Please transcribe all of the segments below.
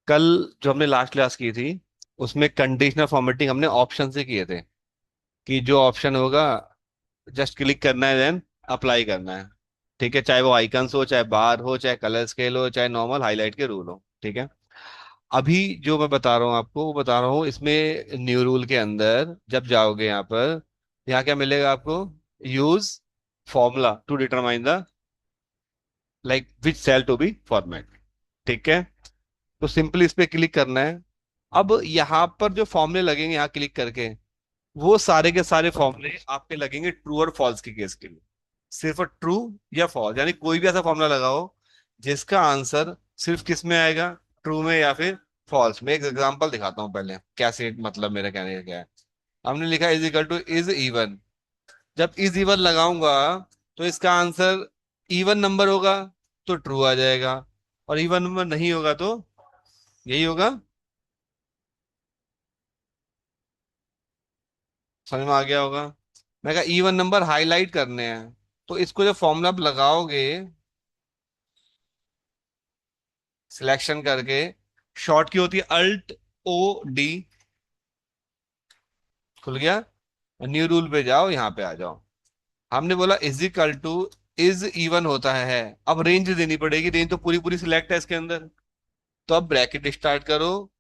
कल जो हमने लास्ट क्लास की थी उसमें कंडीशनल फॉर्मेटिंग हमने ऑप्शन से किए थे, कि जो ऑप्शन होगा जस्ट क्लिक करना है, देन अप्लाई करना है। ठीक है, चाहे वो आइकन्स हो, चाहे बार हो, चाहे कलर स्केल हो, चाहे नॉर्मल हाईलाइट के रूल हो। ठीक है। अभी जो मैं बता रहा हूँ आपको वो बता रहा हूँ, इसमें न्यू रूल के अंदर जब जाओगे यहाँ पर, यहाँ क्या मिलेगा आपको? Use formula to determine the like which cell to be format. ठीक है। तो सिंपली इस पे क्लिक करना है। अब यहाँ पर जो फॉर्मूले लगेंगे यहाँ क्लिक करके, वो सारे के सारे फॉर्मूले आपके लगेंगे ट्रू और फॉल्स के केस के लिए। सिर्फ ट्रू या फॉल्स, यानी कोई भी ऐसा फॉर्मूला लगाओ जिसका आंसर सिर्फ किस में आएगा, ट्रू में या फिर फॉल्स में। एक एग्जांपल दिखाता हूँ पहले कैसे, मतलब मेरा कहने का क्या है। हमने लिखा is equal two is even. जब इज इवन लगाऊंगा तो इसका आंसर इवन नंबर होगा तो ट्रू आ जाएगा, और इवन नंबर नहीं होगा तो यही होगा। समझ में आ गया होगा। मैं कहा इवन नंबर हाईलाइट करने हैं, तो इसको जब फॉर्मूला आप लगाओगे सिलेक्शन करके, शॉर्ट की होती है अल्ट ओ डी। खुल गया। न्यू रूल पे जाओ, यहाँ पे आ जाओ। हमने बोला is equal two is even होता है। अब रेंज देनी पड़ेगी, रेंज तो पूरी पूरी सिलेक्ट है इसके अंदर। तो अब ब्रैकेट स्टार्ट करो।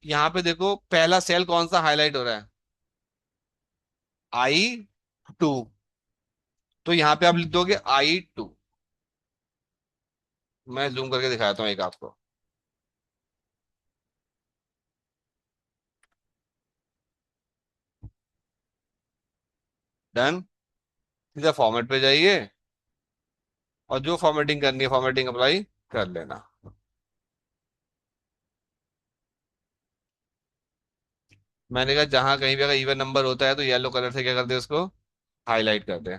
यहाँ पे देखो पहला सेल कौन सा हाईलाइट हो रहा है, I2। तो यहाँ पे आप लिख दोगे I2। मैं जूम करके दिखाता हूँ एक आपको। डन। सीधा फॉर्मेट पे जाइए और जो फॉर्मेटिंग करनी है फॉर्मेटिंग अप्लाई कर लेना। मैंने कहा जहां कहीं भी अगर इवन नंबर होता है तो येलो कलर से क्या कर दे, उसको हाईलाइट कर दे।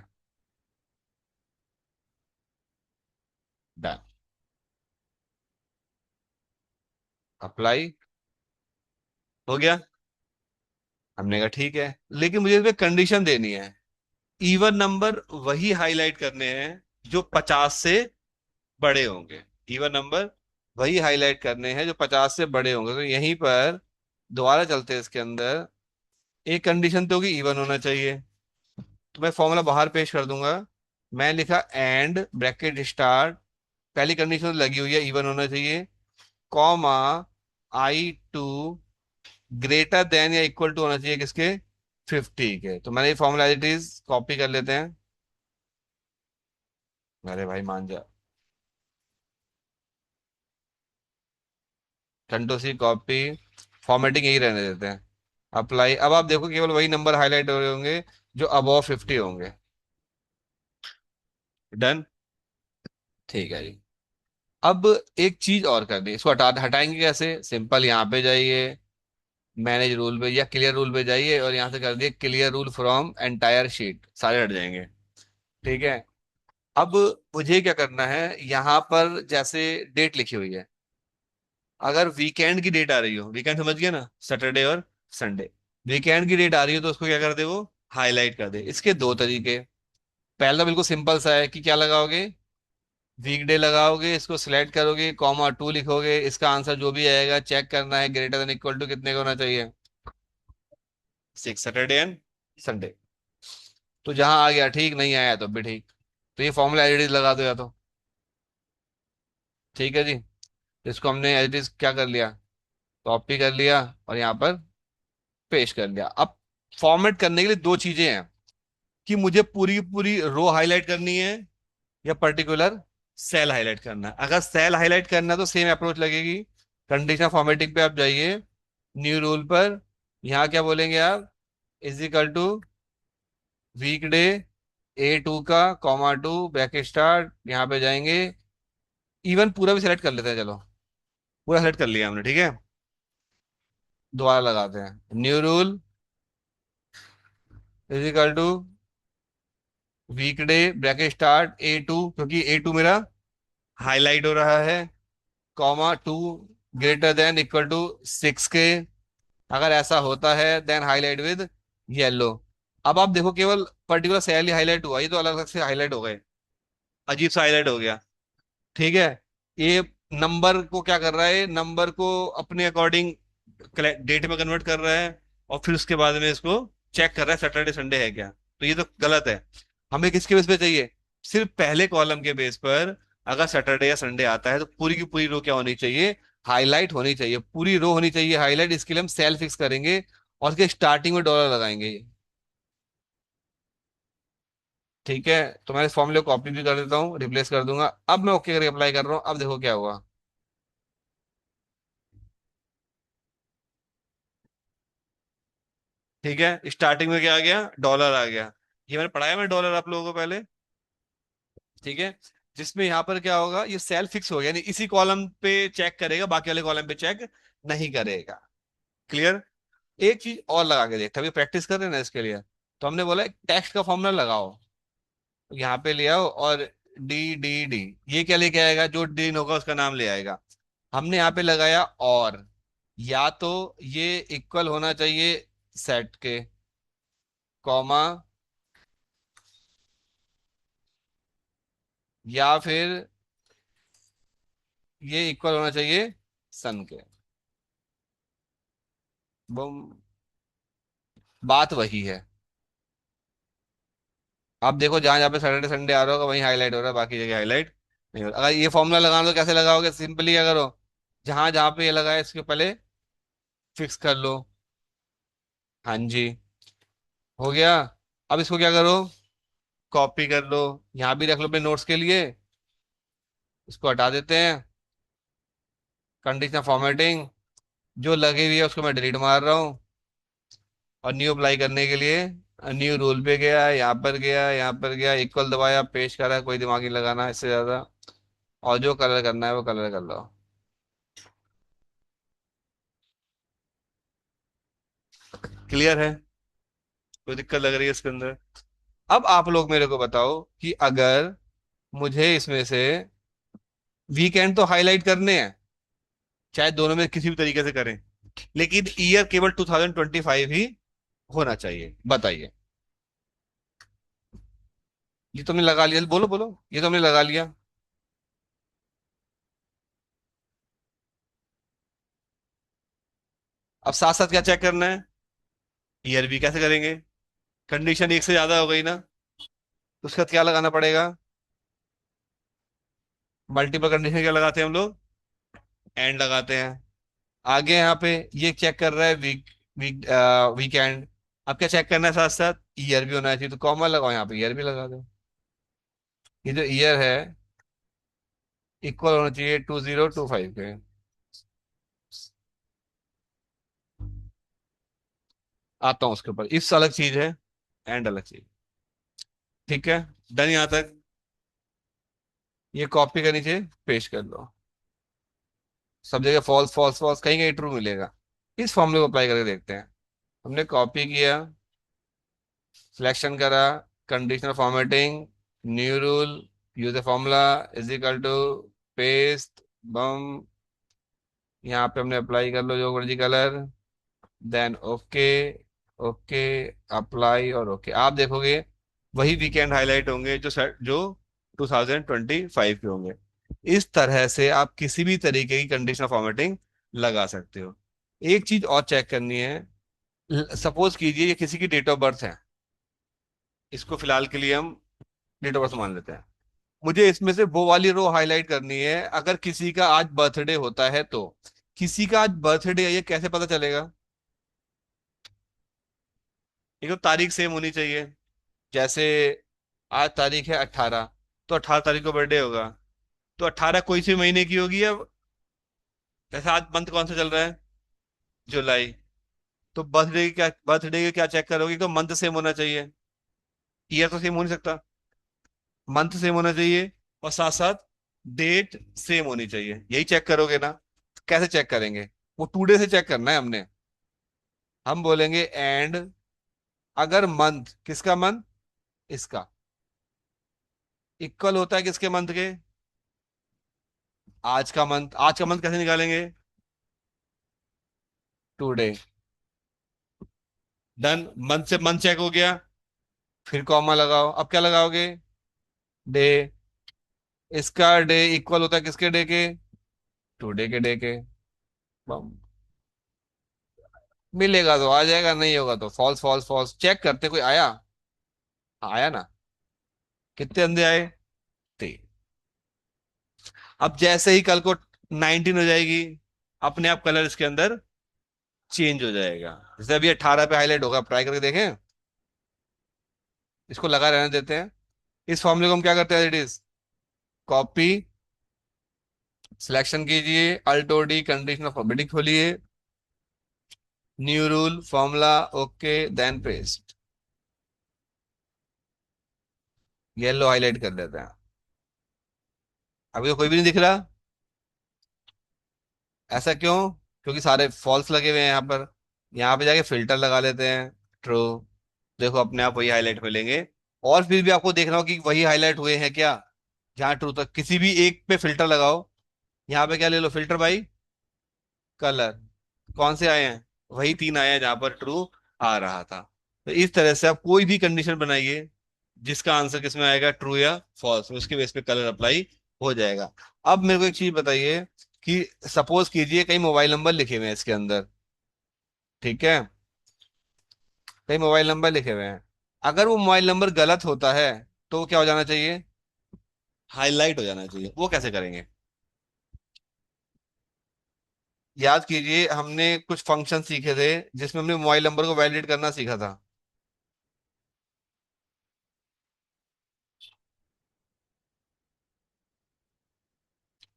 डन। अप्लाई हो गया। हमने कहा ठीक है, लेकिन मुझे इसमें कंडीशन देनी है। इवन नंबर वही हाईलाइट करने हैं जो 50 से बड़े होंगे। इवन नंबर वही हाईलाइट करने हैं जो 50 से बड़े होंगे। तो यहीं पर दोबारा चलते हैं इसके अंदर। एक कंडीशन तो होगी इवन होना चाहिए, तो मैं फॉर्मूला बाहर पेश कर दूंगा। मैं लिखा एंड ब्रैकेट स्टार्ट। पहली कंडीशन तो लगी हुई है, इवन होना चाहिए, कॉमा I2 ग्रेटर देन या इक्वल टू होना चाहिए किसके, 50 के। तो मैंने ये formula as it is copy कर लेते हैं। अरे भाई मान जा। Control C copy. फॉर्मेटिंग यही रहने देते हैं। अप्लाई। अब आप देखो केवल वही नंबर हाईलाइट हो रहे होंगे जो अबव 50 होंगे। डन। ठीक है जी। अब एक चीज और करनी है, इसको हटाएंगे कैसे? सिंपल, यहाँ पे जाइए, मैनेज रूल पे या क्लियर रूल पे जाइए और यहाँ से कर दिए clear rule from entire sheet, सारे हट जाएंगे। ठीक है। अब मुझे क्या करना है, यहाँ पर जैसे डेट लिखी हुई है, अगर वीकेंड की डेट आ रही हो, वीकेंड समझ गया ना, सैटरडे और संडे, वीकेंड की डेट आ रही हो तो उसको क्या कर दे, वो हाईलाइट कर दे। इसके दो तरीके। पहला तो बिल्कुल सिंपल सा है कि क्या लगाओगे, वीकडे लगाओगे, इसको सिलेक्ट करोगे, कॉमा टू लिखोगे, इसका आंसर जो भी आएगा चेक करना है ग्रेटर देन इक्वल टू कितने का होना चाहिए, 6, सैटरडे एंड संडे। तो जहां आ गया ठीक, नहीं आया तो भी ठीक। तो ये फॉर्मूला एज इट इज लगा दो या तो। ठीक है जी। इसको हमने एज इट इज क्या कर लिया, कॉपी कर लिया और यहाँ पर पेश कर लिया। अब फॉर्मेट करने के लिए दो चीजें हैं, कि मुझे पूरी की पूरी रो हाईलाइट करनी है या पर्टिकुलर सेल हाईलाइट करना है। अगर सेल हाईलाइट करना है तो सेम अप्रोच लगेगी। कंडीशनल फॉर्मेटिंग पे आप जाइए, न्यू रूल पर, यहाँ क्या बोलेंगे आप, is equal to weekday A2 का कॉमा टू ब्रैकेट स्टार्ट, यहाँ पे जाएंगे। इवन पूरा भी सिलेक्ट कर लेते हैं, चलो पूरा सेलेक्ट कर लिया हमने। ठीक है। दोबारा लगाते हैं, new rule is equal to weekday bracket start A2, क्योंकि A2 मेरा हाईलाइट हो रहा है, comma two greater than equal to 6 के। अगर ऐसा होता है देन हाईलाइट विद येलो। अब आप देखो केवल पर्टिकुलर सेल ही हाईलाइट हुआ, ये तो अलग अलग से हाईलाइट हो गए, अजीब सा हाईलाइट हो गया। ठीक है। ये नंबर को क्या कर रहा है, नंबर को अपने अकॉर्डिंग डेट में कन्वर्ट कर रहा है, और फिर उसके बाद में इसको चेक कर रहा है सैटरडे संडे है क्या। तो ये तो गलत है। हमें किसके बेस पे चाहिए, सिर्फ पहले कॉलम के बेस पर। अगर सैटरडे या संडे आता है तो पूरी की पूरी रो क्या होनी चाहिए, हाईलाइट होनी चाहिए, पूरी रो होनी चाहिए हाईलाइट। इसके लिए हम सेल फिक्स करेंगे और उसके स्टार्टिंग में डॉलर लगाएंगे। ठीक है, तो मैं इस फॉर्मूले को कॉपी भी कर देता हूँ, रिप्लेस कर दूंगा। अब मैं ओके करके अप्लाई कर रहा हूँ, अब देखो क्या हुआ। ठीक है, स्टार्टिंग में क्या आ गया, डॉलर आ गया। ये मैंने पढ़ाया मैं डॉलर आप लोगों को पहले। ठीक है, जिसमें यहाँ पर क्या होगा, ये सेल फिक्स हो गया, यानी इसी कॉलम पे चेक करेगा, बाकी वाले कॉलम पे चेक नहीं करेगा। क्लियर। एक चीज और लगा के देख, अभी प्रैक्टिस कर रहे हैं ना इसके लिए। तो हमने बोला टेक्स्ट का फॉर्मूला लगाओ, यहाँ पे ले आओ, और डी डी डी, ये क्या लेके आएगा, जो डी होगा उसका नाम ले आएगा। हमने यहाँ पे लगाया और, या तो ये इक्वल होना चाहिए सेट के, कॉमा, या फिर ये इक्वल होना चाहिए सन के। बम, बात वही है। अब देखो जहां जहाँ पे सैटरडे संडे आ रहा होगा वहीं हाईलाइट हो रहा है, बाकी जगह हाईलाइट नहीं हो रहा। अगर ये फॉर्मूला लगाना तो कैसे लगाओगे, सिंपली क्या करो, जहां जहां पे ये लगा है इसके पहले फिक्स कर लो। हाँ जी, हो गया। अब इसको क्या करो, कॉपी कर लो, यहाँ भी रख लो अपने नोट्स के लिए। इसको हटा देते हैं, कंडीशनल फॉर्मेटिंग जो लगी हुई है उसको मैं डिलीट मार रहा हूँ। और न्यू अप्लाई करने के लिए न्यू रूल पे गया, यहाँ पर गया, यहाँ पर गया, इक्वल दबाया, पेश करा, कोई दिमाग नहीं लगाना इससे ज्यादा। और जो कलर करना है वो कलर कर लो। क्लियर है, कोई दिक्कत लग रही है इसके अंदर। अब आप लोग मेरे को बताओ कि अगर मुझे इसमें से वीकेंड तो हाईलाइट करने हैं, चाहे दोनों में किसी भी तरीके से करें, लेकिन ईयर केवल 2025 ही होना चाहिए, बताइए। ये तुमने लगा लिया, बोलो बोलो, ये तुमने लगा लिया। अब साथ साथ क्या चेक करना है, ईयर भी कैसे करेंगे, कंडीशन एक से ज्यादा हो गई ना, तो उसका क्या लगाना पड़ेगा, मल्टीपल कंडीशन क्या लगाते हैं हम लोग, एंड लगाते हैं। आगे यहाँ पे ये चेक कर रहा है वीक वीकेंड। अब क्या चेक करना है, साथ साथ ईयर भी होना चाहिए, तो कॉमा लगाओ, यहाँ पे ईयर भी लगा दो। ये जो ईयर है इक्वल होना चाहिए 2025 के। आता हूँ उसके ऊपर, इस अलग चीज है, एंड अलग चीज। ठीक है, डन यहाँ तक। ये कॉपी का नीचे पेस्ट कर लो, सब जगह फॉल्स फॉल्स फॉल्स, कहीं कहीं ट्रू मिलेगा। इस फॉर्मूले को अप्लाई करके देखते हैं। हमने कॉपी किया, सिलेक्शन करा, conditional formatting, new rule, use the formula, is equal to, paste, बम, यहाँ पे हमने अप्लाई कर लो जो मर्जी colour, then okay, okay, apply और ओके। आप देखोगे वही वीकेंड हाईलाइट होंगे जो 2025 के होंगे। इस तरह से आप किसी भी तरीके की कंडीशनल फॉर्मेटिंग लगा सकते हो। एक चीज और चेक करनी है, सपोज कीजिए ये किसी की डेट ऑफ बर्थ है, इसको फिलहाल के लिए हम डेट ऑफ बर्थ मान लेते हैं। मुझे इसमें से वो वाली रो हाईलाइट करनी है, अगर किसी का आज बर्थडे होता है तो। किसी का आज बर्थडे है ये कैसे पता चलेगा, एक तो तारीख सेम होनी चाहिए। जैसे आज तारीख है 18, तो 18 तारीख को बर्थडे होगा, तो 18 कोई सी महीने की होगी अब। जैसे आज मंथ कौन सा चल रहा है, जुलाई, तो बर्थडे क्या चेक करोगे, तो मंथ सेम होना चाहिए, ईयर तो सेम हो नहीं सकता। मंथ सेम होना चाहिए, और साथ साथ डेट सेम होनी चाहिए, यही चेक करोगे ना। कैसे चेक करेंगे, वो टुडे से चेक करना है हमने। हम बोलेंगे एंड, अगर मंथ, किसका मंथ, इसका, इक्वल होता है किसके मंथ के, आज का मंथ। आज का मंथ कैसे निकालेंगे, टुडे। डन, मंथ से मंथ चेक हो गया, फिर कॉमा लगाओ, अब क्या लगाओगे, डे। इसका डे इक्वल होता है किसके डे के, टुडे के डे के बम, मिलेगा तो आ जाएगा, नहीं होगा तो फॉल्स फॉल्स फॉल्स। चेक करते कोई आया। हाँ, आया ना। कितने अंधे आए? 3। अब जैसे ही कल को 19 हो जाएगी, अपने आप कलर इसके अंदर चेंज हो जाएगा। जैसे अभी 18 पे हाईलाइट होगा, ट्राई करके देखें। इसको लगा रहने देते हैं। इस फॉर्मूले को हम क्या करते हैं, इट इज कॉपी, सिलेक्शन कीजिए, alt O D, condition of probability खोलिए, new rule formula, okay, then paste. Yellow highlight कर देते हैं। अभी तो कोई भी नहीं दिख रहा। ऐसा क्यों? क्योंकि सारे फॉल्स लगे हुए हैं यहाँ पर। यहाँ पे जाके फिल्टर लगा लेते हैं, ट्रू। देखो अपने आप वही हाईलाइट मिलेंगे। और फिर भी आपको देखना हो कि वही हाईलाइट हुए हैं क्या। जहाँ ट्रू तक किसी भी एक पे फिल्टर लगाओ। यहाँ पे क्या ले लो, फिल्टर बाई कलर। कौन से आए हैं? वही 3 आए हैं जहां पर ट्रू आ रहा था। तो इस तरह से आप कोई भी कंडीशन बनाइए, जिसका आंसर किसमें आएगा, ट्रू या फॉल्स, उसके बेस पे कलर अप्लाई हो जाएगा। अब मेरे को एक चीज बताइए कि सपोज कीजिए कई मोबाइल नंबर लिखे हुए हैं इसके अंदर। ठीक है, कई मोबाइल नंबर लिखे हुए हैं। अगर वो मोबाइल नंबर गलत होता है तो वो क्या हो जाना चाहिए, हाईलाइट हो जाना चाहिए। वो कैसे करेंगे? याद कीजिए, हमने कुछ फंक्शन सीखे थे जिसमें हमने मोबाइल नंबर को वैलिडेट करना सीखा था।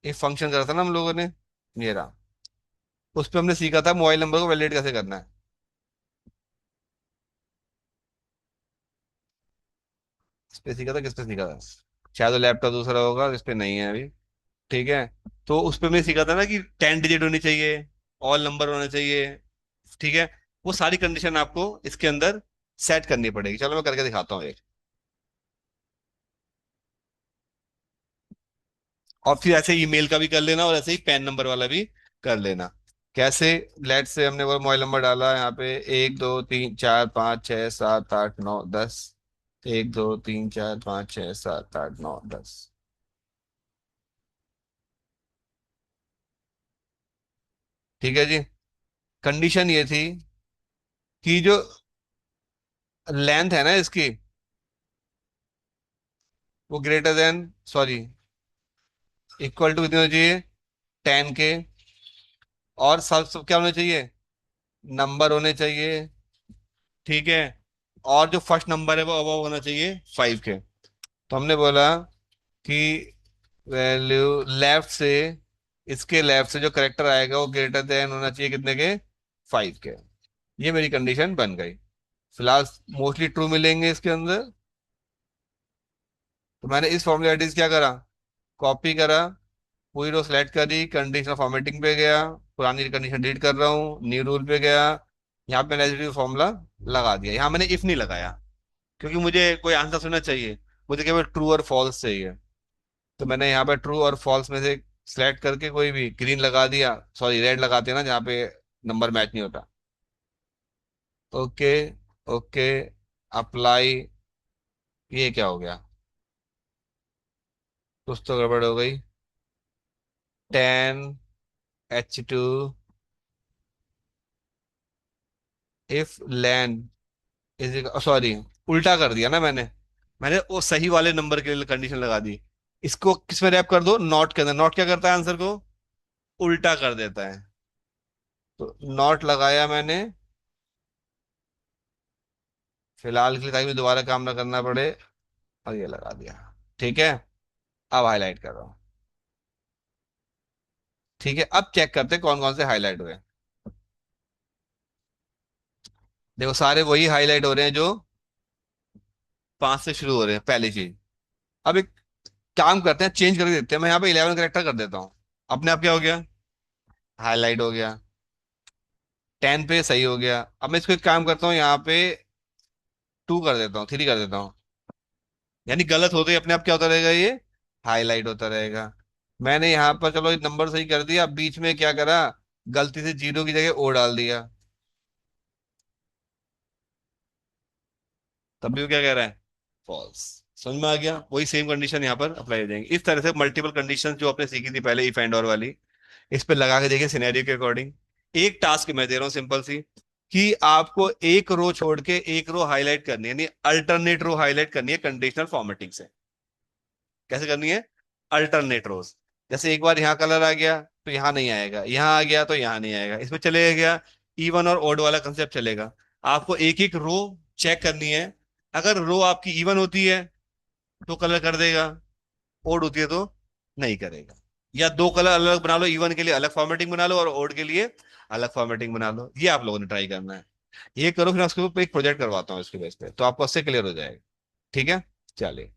एक फंक्शन करा था ना हम लोगों ने, ये रहा। उस पर हमने सीखा था मोबाइल नंबर को वैलिडेट कैसे करना है। इस पे सीखा था, किस पे सीखा था? शायद वो लैपटॉप दूसरा होगा, इस पे नहीं है अभी। ठीक है। तो उस पे हमने सीखा था ना कि 10 डिजिट होनी चाहिए, ऑल नंबर होना चाहिए। ठीक है। वो सारी कंडीशन आपको इसके अंदर सेट करनी पड़ेगी। चलो मैं करके दिखाता हूँ एक। और फिर ऐसे ईमेल का भी कर लेना, और ऐसे ही पैन नंबर वाला भी कर लेना। कैसे? लेट से हमने वो मोबाइल नंबर डाला यहाँ पे, 1 2 3 4 5 6 7 8 9 10। 1 2 3 4 5 6 7 8 9 10। ठीक है जी। कंडीशन ये थी कि जो लेंथ है ना इसकी, वो greater than, sorry, equal to कितनी होनी चाहिए, 10 के। और सब सब क्या होने चाहिए, नंबर होने चाहिए। ठीक है। और जो फर्स्ट नंबर है वो होना चाहिए 5 के। तो हमने बोला कि वैल्यू लेफ्ट से, इसके लेफ्ट से जो करेक्टर आएगा वो ग्रेटर देन होना चाहिए कितने के, 5 के। ये मेरी कंडीशन बन गई। फिलहाल मोस्टली ट्रू मिलेंगे इसके अंदर। तो मैंने इस फॉर्मूला एडिट क्या करा, कॉपी करा, पूरी रो सेलेक्ट करी, कंडीशनल फॉर्मेटिंग पे गया, पुरानी कंडीशन डिलीट कर रहा हूँ, न्यू रूल पे गया। यहाँ पे मैंने फॉर्मूला लगा दिया। यहाँ मैंने इफ नहीं लगाया, क्योंकि मुझे कोई आंसर सुनना चाहिए। मुझे केवल ट्रू और फॉल्स चाहिए। तो मैंने यहाँ पे ट्रू और फॉल्स में से सिलेक्ट करके कोई भी ग्रीन लगा दिया, सॉरी रेड लगाते हैं ना जहाँ पे नंबर मैच नहीं होता। Okay, okay, apply. ये क्या हो गया? कुछ तो गड़बड़ हो गई। 10 H2 if LAN is, sorry, उल्टा कर दिया ना मैंने। मैंने वो सही वाले नंबर के लिए कंडीशन लगा दी। इसको किस में रैप कर दो, नॉट के अंदर। नॉट क्या करता है, आंसर को उल्टा कर देता है। तो नॉट लगाया मैंने, फिलहाल के लिए, ताकि मुझे दोबारा काम ना करना पड़े। और ये लगा दिया। ठीक है। अब हाईलाइट कर रहा हूँ। ठीक है, अब चेक करते हैं कौन कौन से हाईलाइट हुए। देखो सारे वही हाईलाइट हो रहे हैं जो 5 से शुरू हो रहे हैं, पहली चीज। अब एक काम करते हैं, चेंज करके देखते हैं। मैं यहाँ पे 11 करेक्टर कर देता हूँ। अपने आप क्या हो गया, हाईलाइट हो गया। 10 पे सही हो गया। अब मैं इसको एक काम करता हूँ, यहाँ पे 2 कर देता हूँ, 3 कर देता हूँ। यानी गलत होते ही अपने आप क्या होता रहेगा, ये हाईलाइट होता रहेगा। मैंने यहाँ पर चलो नंबर सही कर दिया, अब बीच में क्या करा, गलती से 0 की जगह ओ डाल दिया। तब भी वो क्या कह रहा है, फॉल्स। समझ में आ गया? वही सेम कंडीशन यहाँ पर अप्लाई हो जाएंगी। इस तरह से मल्टीपल कंडीशंस जो आपने सीखी थी पहले, इफ एंड और वाली, इस पे लगा के देखिए सिनेरियो के अकॉर्डिंग। एक टास्क मैं दे रहा हूँ सिंपल सी, कि आपको एक रो छोड़ के एक रो हाईलाइट करनी है, यानी अल्टरनेट रो हाईलाइट करनी है कंडीशनल फॉर्मेटिंग से। कैसे करनी है? अल्टरनेट रोज। जैसे एक बार यहाँ कलर आ गया तो यहाँ नहीं आएगा, यहाँ आ गया तो यहाँ नहीं आएगा, इसमें चले गया। इवन और ओड वाला कंसेप्ट चलेगा। आपको एक एक रो चेक करनी है। अगर रो आपकी इवन होती है तो कलर कर देगा, ओड होती है तो नहीं करेगा। या दो कलर अलग अलग बना लो, इवन के लिए अलग फॉर्मेटिंग बना लो और ओड के लिए अलग फॉर्मेटिंग बना लो। ये आप लोगों ने ट्राई करना है। ये करो, फिर मैं उसके ऊपर एक प्रोजेक्ट करवाता हूँ इसके बेस पे, तो आपको उससे क्लियर हो जाएगा। ठीक है, चलिए।